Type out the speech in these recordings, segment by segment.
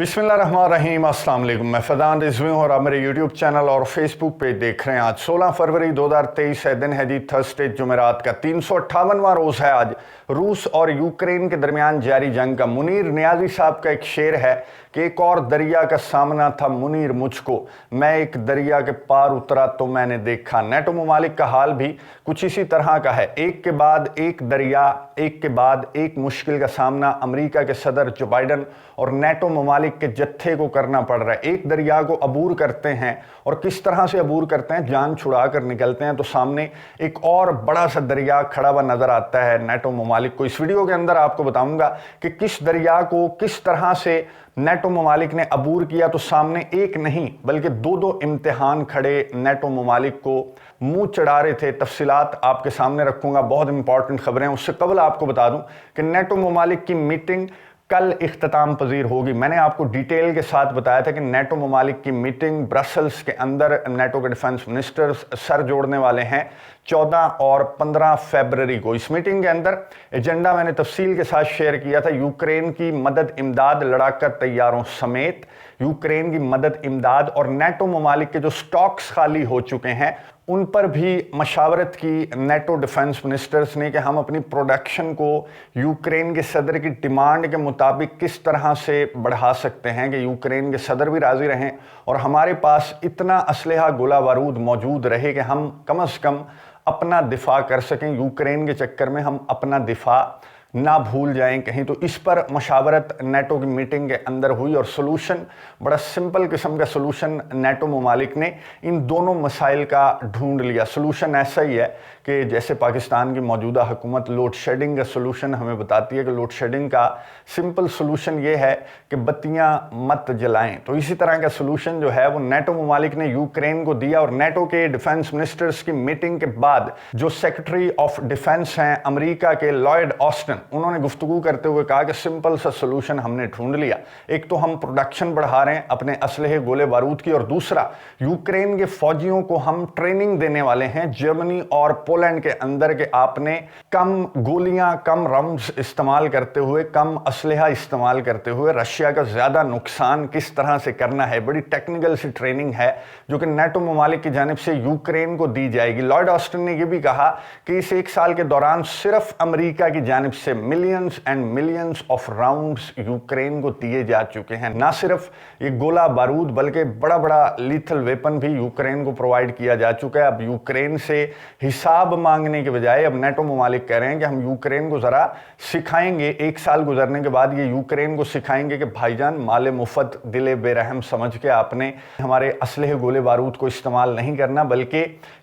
बिस्मिल्लाहिर्रहमानिर्रहीम, अस्सलाम वालेकुम। मैं फैज़ान रिजवी हूँ और आप मेरे यूट्यूब चैनल और फेसबुक पेज देख रहे हैं। आज 16 फरवरी 2023 है, दिन है जी थर्सडे, जुमेरात का 358वां रोज़ है। आज रूस और यूक्रेन के दरमियान जारी जंग का। मुनीर नियाज़ी साहब का एक शेर है कि एक और दरिया का सामना था मुनीर मुझको, मैं एक दरिया के पार उतरा तो मैंने देखा। नेटो ममालिक का हाल भी कुछ इसी तरह का है। एक के बाद एक दरिया, एक के बाद एक मुश्किल का सामना अमेरिका के सदर जो बाइडन और नेटो ममालिक के जत्थे को करना पड़ रहा है। एक दरिया को अबूर करते हैं और किस तरह से अबूर करते हैं, जान छुड़ा कर निकलते हैं तो सामने एक और बड़ा सा दरिया खड़ा हुआ नजर आता है नेटो ममालिक को। इस वीडियो के अंदर आपको बताऊंगा कि किस दरिया को किस तरह से नेटो ममालिक ने अबूर किया। तो सामने एक नहीं बल्कि दो दो इम्तिहान खड़े नेटो ममालिक को मुंह चढ़ा रहे थे। तफसीलात आपके सामने रखूंगा, बहुत इंपॉर्टेंट खबरें। उससे कबल आपको बता दूं कि नेटो ममालिक की मीटिंग कल इख्तिताम पजीर होगी। मैंने आपको डिटेल के साथ बताया था कि नेटो ममालिक की मीटिंग ब्रसल्स के अंदर नेटो के डिफेंस मिनिस्टर्स सर जोड़ने वाले हैं 14 और 15 फरवरी को। इस मीटिंग के अंदर एजेंडा मैंने तफसील के साथ शेयर किया था। यूक्रेन की मदद इमदाद लड़ाकर तैयारों समेत यूक्रेन की मदद इमदाद और नेटो ममालिक के जो स्टॉक्स खाली हो चुके हैं उन पर भी मशावरत की नेटो डिफेंस मिनिस्टर्स ने कि हम अपनी प्रोडक्शन को यूक्रेन के सदर की डिमांड के मुताबिक किस तरह से बढ़ा सकते हैं कि यूक्रेन के सदर भी राज़ी रहें और हमारे पास इतना असलहा गोला बारूद मौजूद रहे कि हम कम से कम अपना दिफा कर सकें। यूक्रेन के चक्कर में हम अपना दिफा ना भूल जाएं कहीं। तो इस पर मशावरत नेटो की मीटिंग के अंदर हुई और सोलूशन, बड़ा सिंपल किस्म का सोलूशन नेटो ममालिक ने इन दोनों मसाइल का ढूंढ लिया। सोलूशन ऐसा ही है कि जैसे पाकिस्तान की मौजूदा हुकूमत लोड शेडिंग का सोलूशन हमें बताती है कि लोड शेडिंग का सिंपल सोलूशन ये है कि बत्तियां मत जलाएं। तो इसी तरह का सोलूशन जो है वो नेटो ममालिक ने यूक्रेन को दिया। और नेटो के डिफेंस मिनिस्टर्स की मीटिंग के बाद जो सेक्रेटरी ऑफ डिफेंस हैं अमेरिका के लॉयड ऑस्टिन, उन्होंने गुफ्तगू करते हुए कहा कि सिंपल सा सोल्यूशन हमने ढूंढ लिया। एक तो हम प्रोडक्शन बढ़ा रहे हैं अपने असलहे गोले बारूद की, और दूसरा यूक्रेन के फौजियों को हम ट्रेनिंग देने वाले हैं जर्मनी और पोलैंड के अंदर के आपने कम गोलियां, कम रम्स इस्तेमाल करते हुए, कम असलहा इस्तेमाल करते हुए रशिया का ज्यादा नुकसान किस तरह से करना है। बड़ी टेक्निकल सी ट्रेनिंग है जो कि नेटो ममालिक की जानिब से यूक्रेन को दी जाएगी। लॉयड ऑस्टिन ने यह भी कहा कि इस एक साल के दौरान सिर्फ अमेरिका की जानिब से millions and millions of rounds Ukraine को दिए जा चुके हैं। ना सिर्फ ये गोला बारूद बल्कि बड़ा बड़ा लीथल वेपन भी यूक्रेन को प्रोवाइड किया जा चुका है। अब यूक्रेन से हिसाब मांगने के बजाय अब नेटो ममालिक कह रहे हैं कि हम यूक्रेन को जरा सिखाएंगे। एक साल गुजरने के बाद ये यूक्रेन को सिखाएंगे कि भाईजान माले मुफ्त दिले बेरहम समझ के आपने हमारे असलहे गोले बारूद को इस्तेमाल नहीं करना, बल्कि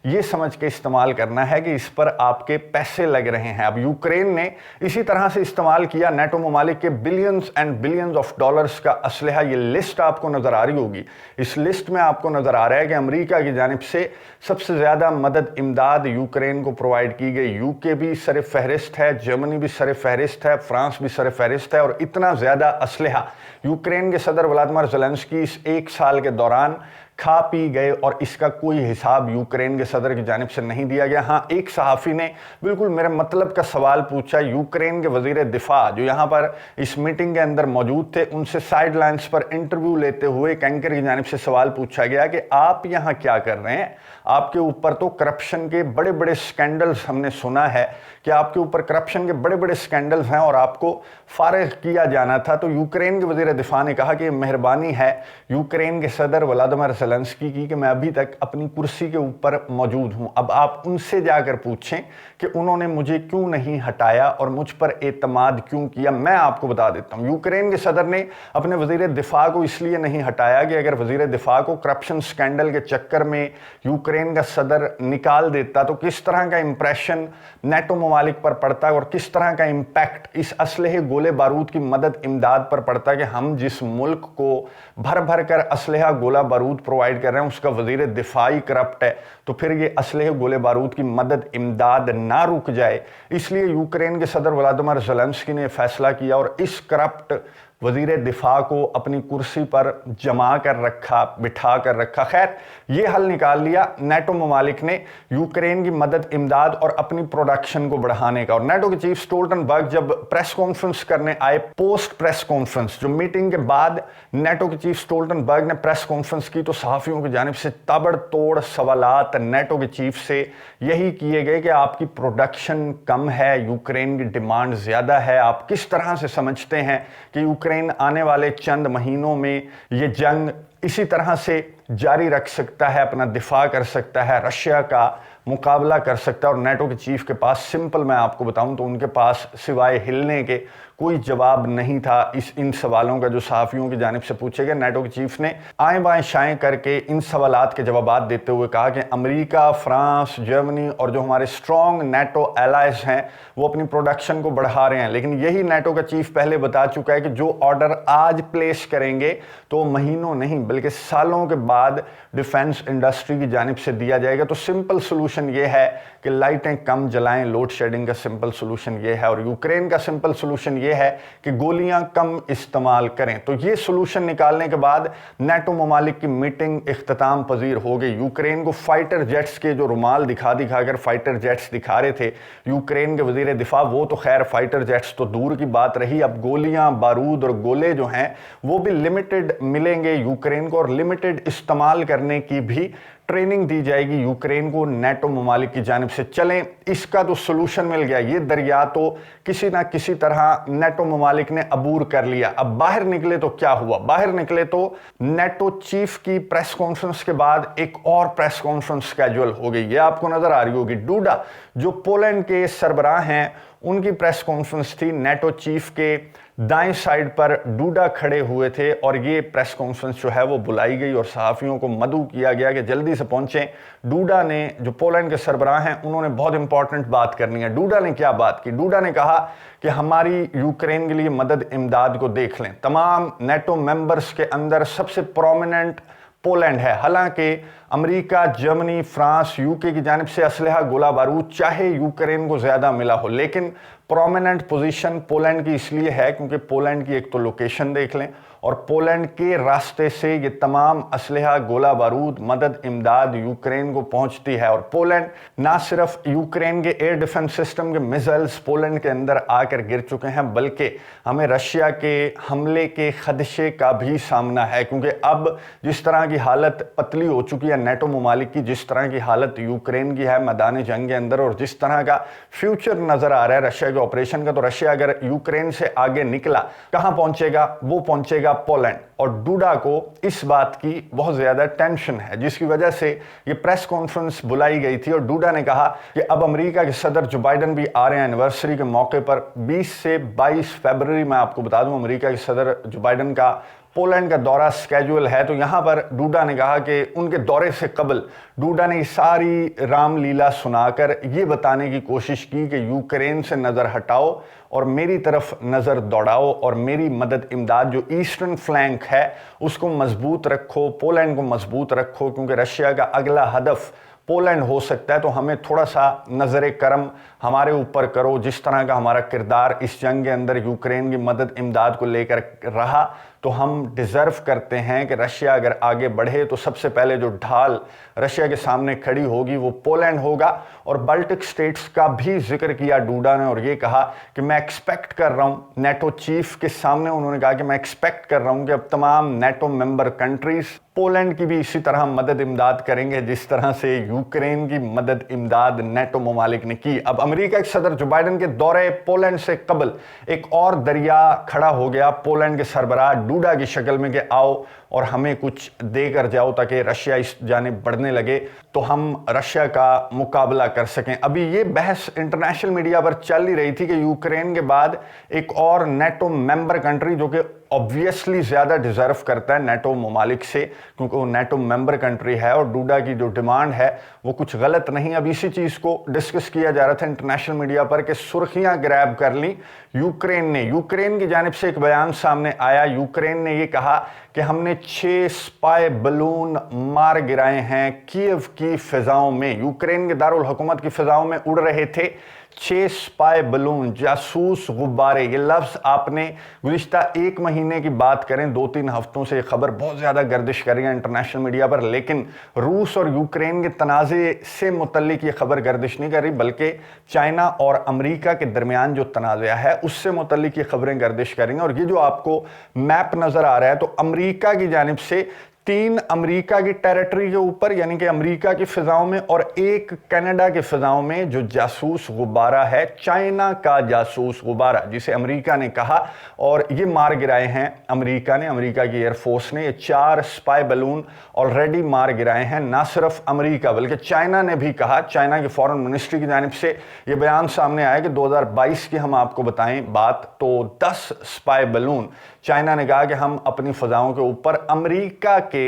ये समझ के इस्तेमाल करना है कि इस पर आपके पैसे लग रहे हैं। अब यूक्रेन ने इसी तरह से इस्तेमाल किया नेटो ममालिक के billions and billions of dollars का असलहा। ये लिस्ट आपको नजर आ रही होगी। इस लिस्ट में आपको नजर आ रहा है कि अमेरिका की जानिब से सबसे ज्यादा मदद इमदाद यूक्रेन को प्रोवाइड की गई। यूके भी सर फहरिस्त है, जर्मनी भी सर फहरिस्त है, फ्रांस भी सर फहरिस्त है। और इतना ज्यादा असलहा यूक्रेन के सदर व्लादिमीर ज़ेलेंस्की इस एक साल के दौरान खा पी गए और इसका कोई हिसाब यूक्रेन के सदर की जानिब से नहीं दिया गया। हाँ, एक सहाफ़ी ने बिल्कुल मेरे मतलब का सवाल पूछा। यूक्रेन के वजीर दिफा जो यहाँ पर इस मीटिंग के अंदर मौजूद थे, उनसे साइड लाइन्स पर इंटरव्यू लेते हुए कैंकर की जानिब से सवाल पूछा गया कि आप यहाँ क्या कर रहे हैं, आपके ऊपर तो करप्शन के बड़े बड़े स्कैंडल्स हमने सुना है कि आपके ऊपर करप्शन के बड़े बड़े स्कैंडल्स हैं और आपको फारिग किया जाना था। तो यूक्रेन के वजीर दिफा ने कहा कि मेहरबानी है यूक्रेन के सदर व्लादिमीर ज़ेलेंस्की की कि मैं अभी तक अपनी कुर्सी के ऊपर मौजूद हूं। अब आप उनसे जाकर पूछें कि उन्होंने मुझे क्यों नहीं हटाया और मुझ पर एतमाद क्यों किया। मैं आपको बता देता हूं, यूक्रेन के सदर ने अपने वजीर दिफा को इसलिए नहीं हटाया कि अगर वजीर दिफा को करप्शन स्कैंडल के चक्कर में यूक्रेन का सदर निकाल देता तो किस तरह का इंप्रेशन नेटो ममालिक पर पड़ता और किस तरह का इंपैक्ट इस असलहे गोले बारूद की मदद इमदाद पर पड़ता कि हम जिस मुल्क को भर भर कर असलहा गोला बारूद प्रोवाइड कर रहे हैं उसका वजीर दिफाई करप्ट है। तो फिर ये असलहे गोले बारूद की मदद इमदाद ना रुक जाए, इसलिए यूक्रेन के सदर व्लादिमीर ज़ेलेंस्की ने फैसला किया और इस करप्ट वज़ीर दिफा को अपनी कुर्सी पर जमा कर रखा, बिठा कर रखा। खैर, ये हल निकाल लिया नेटो ममालिक ने यूक्रेन की मदद, इमदाद और अपनी प्रोडक्शन को बढ़ाने का। और नेटो के चीफ स्टोल्टनबर्ग जब प्रेस कॉन्फ्रेंस करने आए, पोस्ट प्रेस कॉन्फ्रेंस, जो मीटिंग के बाद नेटो के चीफ स्टोल्टनबर्ग ने प्रेस कॉन्फ्रेंस की, तो सहाफ़ियों की जानिब से ताबड़तोड़ सवालात नेटो के चीफ से यही किए गए कि आपकी प्रोडक्शन कम है, यूक्रेन की डिमांड ज़्यादा है। आप किस तरह से समझते हैं कि यूक्रेन आने वाले चंद महीनों में ये जंग इसी तरह से जारी रख सकता है, अपना दिफा कर सकता है, रशिया का मुकाबला कर सकता है? और नेटो के चीफ के पास सिंपल, मैं आपको बताऊं तो उनके पास सिवाय हिलने के कोई जवाब नहीं था इन सवालों का जो सहाफ़ियों की जानिब से पूछे गए। नेटो के चीफ ने आएँ बाएँ शाएँ करके इन सवालात के जवाब देते हुए कहा कि अमेरिका, फ्रांस, जर्मनी और जो हमारे स्ट्रॉन्ग नेटो एलाइज हैं वो अपनी प्रोडक्शन को बढ़ा रहे हैं। लेकिन यही नेटो का चीफ पहले बता चुका है कि जो ऑर्डर आज प्लेस करेंगे तो महीनों नहीं बल्कि सालों के बाद डिफेंस इंडस्ट्री की जानिब से दिया जाएगा। तो सिंपल सोल्यूशन ये है कि लाइटें कम जलाएं, लोड शेडिंग का सिंपल सोल्यूशन ये है। और यूक्रेन का सिंपल सोल्यूशन ये है कि गोलियां कम इस्तेमाल करें। तो ये सोल्यूशन निकालने के बाद नेटो ममालिक की मीटिंग इख्तिताम पजीर हो गई। यूक्रेन को फाइटर जेट्स के जो रुमाल दिखा कर फाइटर जेट्स दिखा रहे थे यूक्रेन के वजीर दिफा, वो तो खैर फाइटर जेट्स तो दूर की बात रही, अब गोलियां, बारूद और गोले जो हैं वो भी लिमिटेड मिलेंगे यूक्रेन को, और लिमिटेड इस्तेमाल करने की भी ट्रेनिंग दी जाएगी यूक्रेन को नेटो ममालिक की जानिब से। चलें, इसका तो सोल्यूशन मिल गया, ये दरिया तो किसी ना किसी तरह नेटो ममालिक ने अबूर कर लिया। अब बाहर निकले तो क्या हुआ? बाहर निकले तो नेटो चीफ की प्रेस कॉन्फ्रेंस के बाद एक और प्रेस कॉन्फ्रेंस स्केड्यूल हो गई। ये आपको नजर आ रही होगी, डूडा जो पोलैंड के सरबराह हैं उनकी प्रेस कॉन्फ्रेंस थी। नेटो चीफ के दाएं साइड पर डूडा खड़े हुए थे और ये प्रेस कॉन्फ्रेंस जो है वो बुलाई गई और सहाफ़ियों को मदऊ किया गया कि जल्दी से पहुंचें। डूडा ने, जो पोलैंड के सरबराह हैं, उन्होंने बहुत इंपॉर्टेंट बात करनी है। डूडा ने क्या बात की? डूडा ने कहा कि हमारी यूक्रेन के लिए मदद इमदाद को देख लें। तमाम नेटो मेंबर्स के अंदर सबसे प्रोमिनेंट पोलैंड है। हालांकि अमेरिका, जर्मनी, फ्रांस, यूके की जानिब से असलहा, गोला बारूद चाहे यूक्रेन को ज़्यादा मिला हो, लेकिन प्रोमिनेंट पोजीशन पोलैंड की इसलिए है क्योंकि पोलैंड की एक तो लोकेशन देख लें और पोलैंड के रास्ते से ये तमाम असलहा, गोला बारूद, मदद, इमदाद यूक्रेन को पहुंचती है। और पोलैंड ना सिर्फ यूक्रेन के एयर डिफेंस सिस्टम के मिसाइल्स पोलैंड के अंदर आकर गिर चुके हैं, बल्कि हमें रशिया के हमले के खदशे का भी सामना है, क्योंकि अब जिस तरह की हालत पतली हो चुकी है नेटो ममालिक की, जिस तरह की हालत यूक्रेन की है मैदान जंग के अंदर, और जिस तरह का फ्यूचर नजर आ रहा है रशिया के ऑपरेशन का, तो रशिया अगर यूक्रेन से आगे निकला, कहां पहुंचेगा? वो पहुंचेगा पोलैंड। और डूडा को इस बात की बहुत ज्यादा टेंशन है, जिसकी वजह से ये प्रेस कॉन्फ्रेंस बुलाई गई थी। और डूडा ने कहा कि अब अमेरिका के सदर जो बाइडन भी आ रहे हैं एनिवर्सरी के मौके पर, 20 से 22 फरवरी, मैं आपको बता दूं अमेरिका के सदर जो बाइडन का पोलैंड का दौरा स्केड्यूल है। तो यहां पर डूडा ने कहा कि उनके दौरे से कबल डूडा ने सारी रामलीला सुनाकर ये बताने की कोशिश की कि यूक्रेन से नज़र हटाओ और मेरी तरफ नज़र दौड़ाओ और मेरी मदद इमदाद जो ईस्टर्न फ्लैंक है उसको मजबूत रखो, पोलैंड को मजबूत रखो, क्योंकि रशिया का अगला हदफ पोलैंड हो सकता है। तो हमें थोड़ा सा नज़र करम हमारे ऊपर करो। जिस तरह का हमारा किरदार इस जंग के अंदर यूक्रेन की मदद इमदाद को लेकर रहा, तो हम डिज़र्व करते हैं कि रशिया अगर आगे बढ़े तो सबसे पहले जो ढाल रशिया के सामने खड़ी होगी वो पोलैंड होगा। और बाल्टिक स्टेट्स का भी जिक्र किया डूडा ने और ये कहा कि मैं एक्सपेक्ट कर रहा हूँ, नेटो चीफ के सामने उन्होंने कहा कि मैं एक्सपेक्ट कर रहा हूँ कि अब तमाम नेटो मेंबर कंट्रीज पोलैंड की भी इसी तरह मदद इमदाद करेंगे जिस तरह से यूक्रेन की मदद इमदाद नेटो ममालिक ने की। अब अमेरिका के सदर जो बाइडन के दौरे पोलैंड से कबल एक और दरिया खड़ा हो गया पोलैंड के सरबराह डूडा की शक्ल में कि आओ और हमें कुछ देकर जाओ ताकि रशिया इस जानिब बढ़ने लगे तो हम रशिया का मुकाबला कर सकें। अभी ये बहस इंटरनेशनल मीडिया पर चल ही रही थी कि यूक्रेन के बाद एक और नेटो मेंबर कंट्री जो कि ऑब्वियसली ज़्यादा डिज़र्व करता है नेटो ममालिक से, क्योंकि वो नेटो मेंबर कंट्री है और डूडा की जो डिमांड है वो कुछ गलत नहीं। अब इसी चीज़ को डिस्कस किया जा रहा था इंटरनेशनल मीडिया पर कि सुर्खियां ग्रैब कर ली यूक्रेन ने। यूक्रेन की जानिब से एक बयान सामने आया। यूक्रेन ने ये कहा कि हमने 6 स्पाई बलून मार गिराए हैं कीव की फिजाओं में। यूक्रेन के दारुल हुकूमत की फिजाओं में उड़ रहे थे 6 स्पाई बलून, जासूस गुब्बारे, ये लफ्ज़ आपने गुज़िश्ता 1 महीने की बात करें 2-3 हफ्तों से ये खबर बहुत ज़्यादा गर्दिश कर रही है इंटरनेशनल मीडिया पर, लेकिन रूस और यूक्रेन के तनाज़े से मुतल्लिक ये खबर गर्दिश नहीं कर रही, बल्कि चाइना और अमेरिका के दरमियान जो तनाज़ा है उससे मुतल्लिक ये खबरें गर्दिश कर रही हैं। और ये जो आपको मैप नज़र आ रहा है, तो अमेरिका की जानिब से 3 अमेरिका की टेरिटरी के ऊपर यानी कि अमेरिका की फिजाओं में और 1 कनाडा की फिजाओं में जो जासूस गुब्बारा है, चाइना का जासूस गुब्बारा, जिसे अमेरिका ने कहा और ये मार गिराए हैं अमेरिका ने, अमेरिका की एयरफोर्स ने। ये 4 स्पाई बलून ऑलरेडी मार गिराए हैं। ना सिर्फ अमेरिका बल्कि चाइना ने भी कहा, चाइना की फॉरेन मिनिस्ट्री की जानिब से ये बयान सामने आया कि 2022 की हम आपको बताएं बात, तो 10 स्पाई बलून चाइना ने कहा कि हम अपनी फजाओं के ऊपर अमेरिका के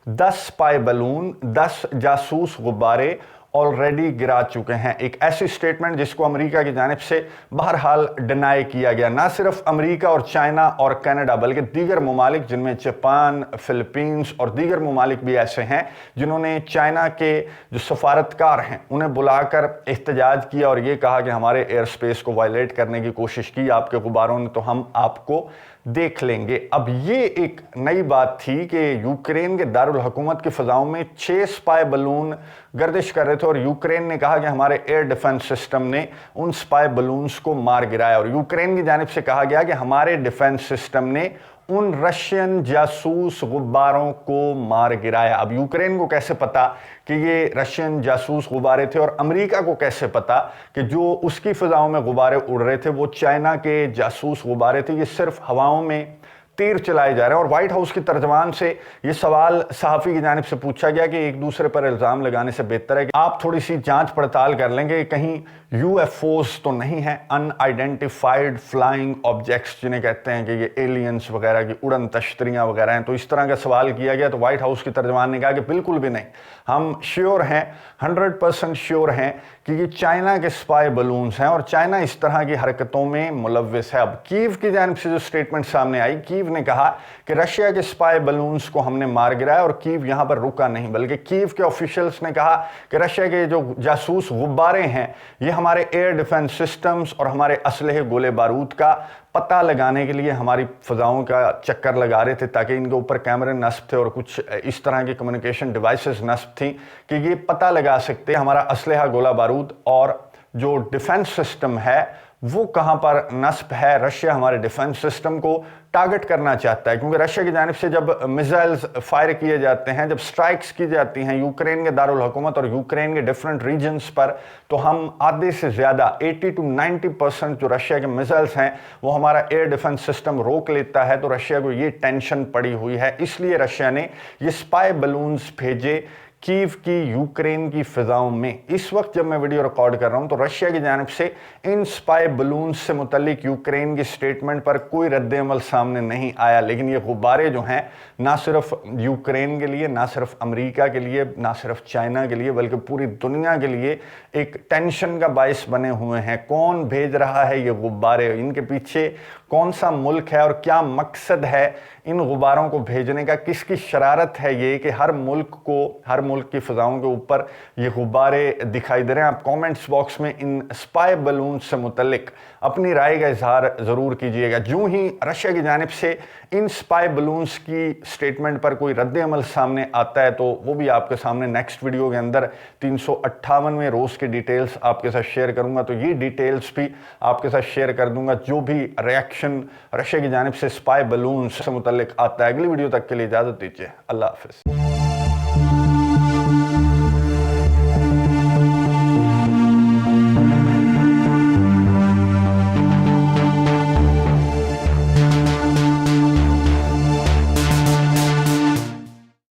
10 स्पाई बलून, 10 जासूस गुब्बारे ऑलरेडी गिरा चुके हैं। एक ऐसी स्टेटमेंट जिसको अमेरिका की जानिब से बहरहाल डिनाई किया गया। ना सिर्फ अमेरिका और चाइना और कनाडा बल्कि दीगर ममालिक जिनमें जापान, फिलीपींस और दीगर ममालिक भी ऐसे हैं जिन्होंने चाइना के जो सफारतकार हैं उन्हें बुलाकर एहतजाज किया और ये कहा कि हमारे एयर स्पेस को वायलेट करने की कोशिश की आपके गुब्बारों ने, तो हम आपको देख लेंगे। अब ये एक नई बात थी कि यूक्रेन के दारुल हुकूमत की फ़ज़ाओं में 6 स्पाई बलून गर्दिश कर रहे थे और यूक्रेन ने कहा कि हमारे एयर डिफेंस सिस्टम ने उन स्पाई बलून्स को मार गिराया। और यूक्रेन की जानिब से कहा गया कि हमारे डिफेंस सिस्टम ने उन रशियन जासूस गुब्बारों को मार गिराया। अब यूक्रेन को कैसे पता कि ये रशियन जासूस गुब्बारे थे और अमेरिका को कैसे पता कि जो उसकी फ़िज़ाओं में गुब्बारे उड़ रहे थे वो चाइना के जासूस गुब्बारे थे? ये सिर्फ हवाओं में तीर चलाए जा रहे हैं। और व्हाइट हाउस की तर्जमान से ये सवाल सहाफ़ी की जानिब से पूछा गया कि एक दूसरे पर इल्ज़ाम लगाने से बेहतर है कि आप थोड़ी सी जांच पड़ताल कर लेंगे कहीं यूएफओस तो नहीं है, अनआइडेंटिफाइड फ्लाइंग ऑब्जेक्ट्स जिन्हें कहते हैं कि ये एलियंस वगैरह की उड़न तश्तरियाँ वगैरह हैं। तो इस तरह का सवाल किया गया तो व्हाइट हाउस की तर्जमान ने कहा कि बिल्कुल भी नहीं, हम श्योर हैं, 100% श्योर हैं कि ये चाइना के स्पाई बलून्स हैं और चाइना इस तरह की हरकतों में मुलव्विस है। अब कीव की जानिब से जो स्टेटमेंट सामने आई, कीव ने कहा कि रशिया के स्पाई बलून्स को हमने मार गिराया और कीव यहां पर रुका नहीं, बल्कि कीव के ऑफिशियल्स ने कहा कि रशिया के जो जासूस गुब्बारे हैं ये हमारे एयर डिफेंस सिस्टम्स और हमारे असलहे गोले बारूद का पता लगाने के लिए हमारी फ़ज़ाओं का चक्कर लगा रहे थे ताकि इनके ऊपर कैमरे नस्ब थे और कुछ इस तरह की कम्युनिकेशन डिवाइसेस नस्ब थी कि ये पता लगा सकते हमारा असलहा गोला बारूद और जो डिफेंस सिस्टम है वो कहाँ पर नस्ब है। रशिया हमारे डिफेंस सिस्टम को टारगेट करना चाहता है क्योंकि रशिया की जानिब से जब मिसाइल्स फायर किए जाते हैं, जब स्ट्राइक्स की जाती हैं यूक्रेन के दारुल हुकूमत और यूक्रेन के डिफरेंट रीजन्स पर, तो हम आधे से ज़्यादा 80 to 90% जो रशिया के मिसाइल्स हैं वो हमारा एयर डिफेंस सिस्टम रोक लेता है। तो रशिया को ये टेंशन पड़ी हुई है, इसलिए रशिया ने ये स्पाई बलून्स भेजे कीव की यूक्रेन की फ़िज़ाओं में। इस वक्त जब मैं वीडियो रिकॉर्ड कर रहा हूं तो रशिया की जानिब से इन स्पाई बलून्स से मुतल्लिक यूक्रेन की स्टेटमेंट पर कोई रद्द-ए-अमल सामने नहीं आया। लेकिन ये गुब्बारे जो हैं ना सिर्फ यूक्रेन के लिए, ना सिर्फ अमेरिका के लिए, ना सिर्फ चाइना के लिए, बल्कि पूरी दुनिया के लिए एक टेंशन का बायस बने हुए हैं। कौन भेज रहा है ये गुब्बारे, इनके पीछे कौन सा मुल्क है और क्या मकसद है इन गुब्बारों को भेजने का, किसकी शरारत है ये कि हर मुल्क की फ़िज़ाओं के ऊपर ये गुब्बारे दिखाई दे रहे हैं। आप कमेंट्स बॉक्स में इन स्पाई बलून से मुतल्लिक अपनी राय का इजहार ज़रूर कीजिएगा। यूँ ही रशिया की जानिब से इन स्पाई बलून्स की स्टेटमेंट पर कोई रद्द-ए-अमल सामने आता है तो वो भी आपके सामने नेक्स्ट वीडियो के अंदर 358वें रोज़ की डिटेल्स आपके साथ शेयर करूँगा। तो ये डिटेल्स भी आपके साथ शेयर कर दूँगा जो भी रिएक्शन रशिया की जानिब से स्पाई बलून्स से मुतल्लिक आता है। अगली वीडियो तक के लिए इजाज़त दीजिए। अल्लाह हाफ़िज़।